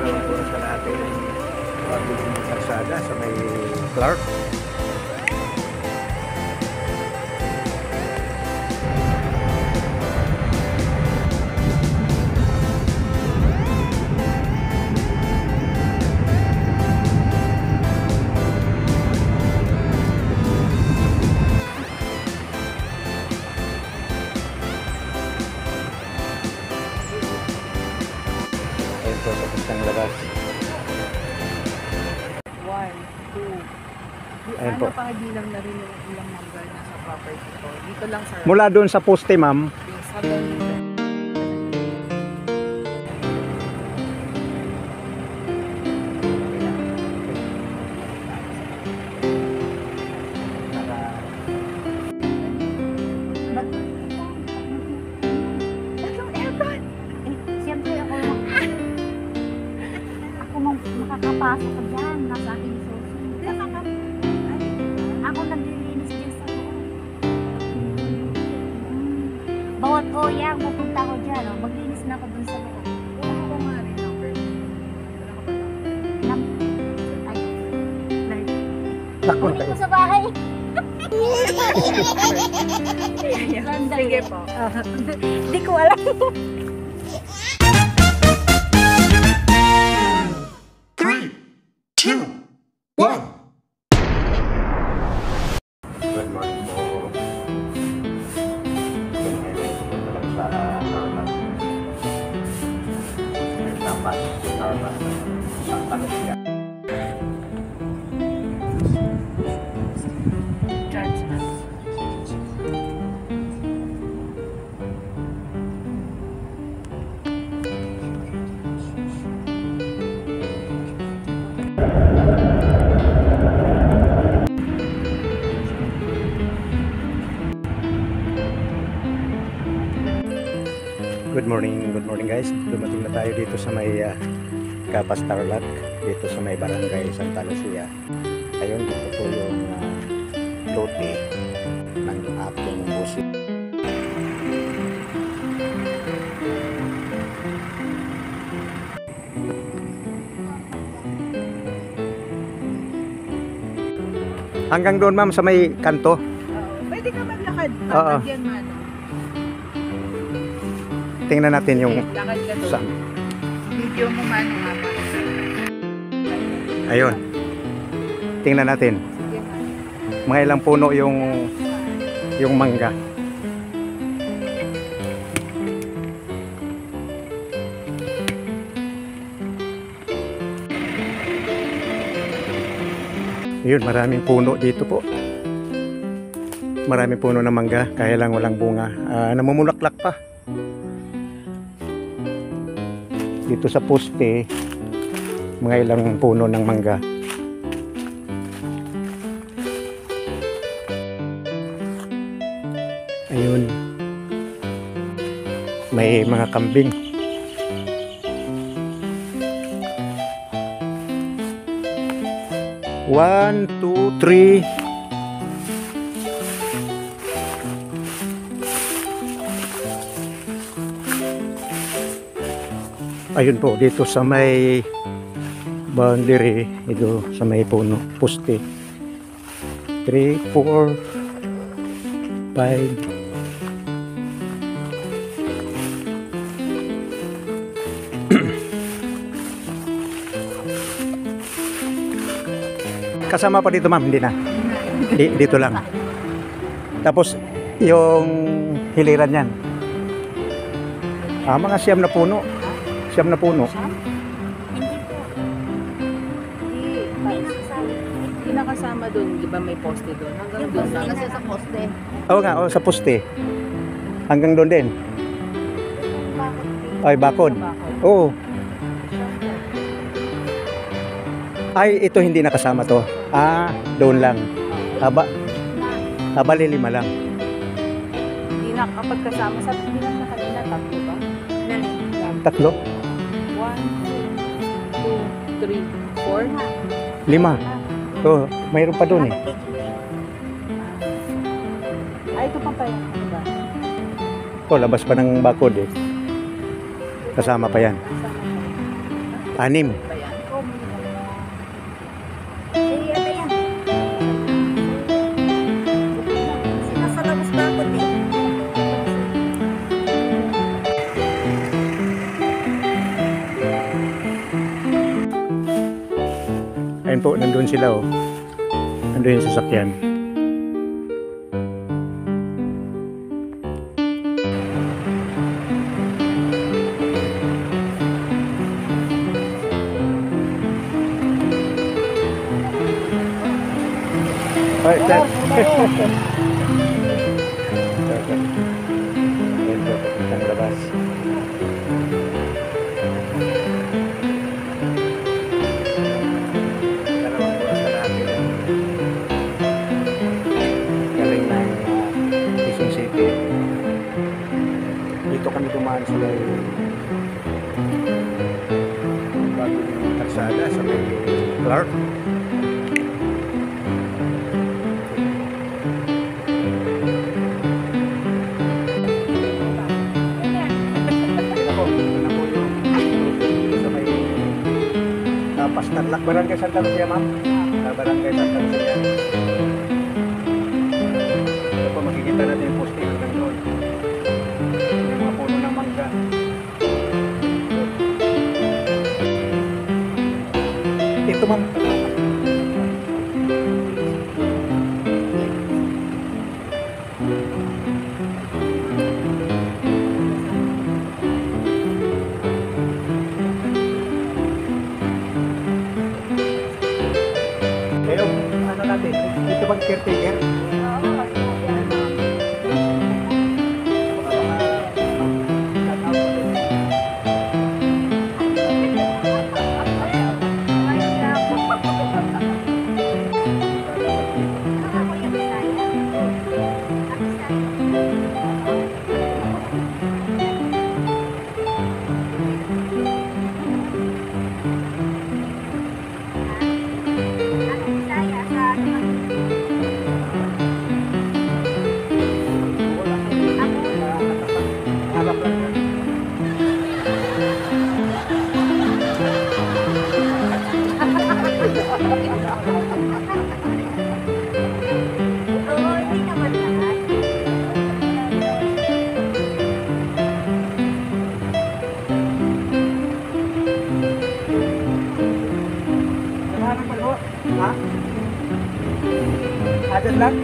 naman po sa natin ang kalsada sa may Clark. Ito, tapos ng labas. 1, 2. Ayun po. Ano pa bilang na rin yung ilang number na sa property ko? Dito lang sir. Mula doon sa poste, ma'am. Yes, hanggang dito. Makakapasok ka dyan, nasa aking susi. Ako naglilinis dyan sa loob. Bawat oyang, pupunta ko dyan. Oh. Maglinis na ako dun sa loob. Ano ko nga rin number? Ay, Naku, kunin ko sa bahay. Sige po. Hindi ko alam. good morning po. Sa Tarlac. Dapat Tarlac. Sa Tarlac. Good morning guys. Dumating na tayo dito sa may Capas Tarlac, dito sa may barangay Santa Lucia. Ayun, dito po yung lote ng aking busi. Hanggang doon ma'am sa may kanto. Pwede ka maglakad. Oo. Yan man. Tingnan natin yung Lakad ka doon. saan. Video mo man nga pa. Ayun. Tingnan natin. Sige man. Mga ilang puno yung mangga. Ayun, maraming puno dito po. Maraming puno ng mangga, kaya lang walang bunga. Namumulaklak pa. Dito sa poste, mga ilang puno ng mangga. Ayun. May mga kambing. One, two, three. Ayun po, dito sa may boundary, ito sa may puno, poste. 3, 4, 5. Kasama pa dito ma'am, hindi na. Dito lang. Tapos yung hiliran yan. Mga siyam na puno. Siyam na puno. Hindi po. Hindi nakasali. Hindi nakasama doon. Di ba may poste doon? Hanggang Yung doon. poste Kasi na sa poste. Oo nga, sa poste. Hanggang doon din. Bakit? Ay, bakod. Oo. Ay, ito hindi nakasama to. Doon lang. Bali 5 lang. Hindi na kapag kasama sa bilang na kanina, tatlo ba? 3? 1, 2, 3, 4. 5. Oh, mayroon pa doon eh. Ay, ito pa pa yan. Diba? Labas pa ng bakod eh. Kasama pa yan. Anim. Ba yan? Si ano yan? Nasa labas ba ako din? Ayun po, nandun sila oh. Nandun yung sasakyan. Ay, sir. Ayun po, papuntang labas. Dalawang oras na natin. Galing ng Quezon City. Dito kami dumaan sa may bagong kalsada sa may Clark. Pastarlak, Barangay Santa Lucia, ma'am. Barangay Santa Lucia. Ito po, makikita natin yung poste ng doon. Yung mga puno ng mangga. Ito, ma'am. Pero, ano natin, dito bang caretaker? Harap lang yan. Oo, hindi naman lahat. Samahan ng palo. Ha? Agad lang?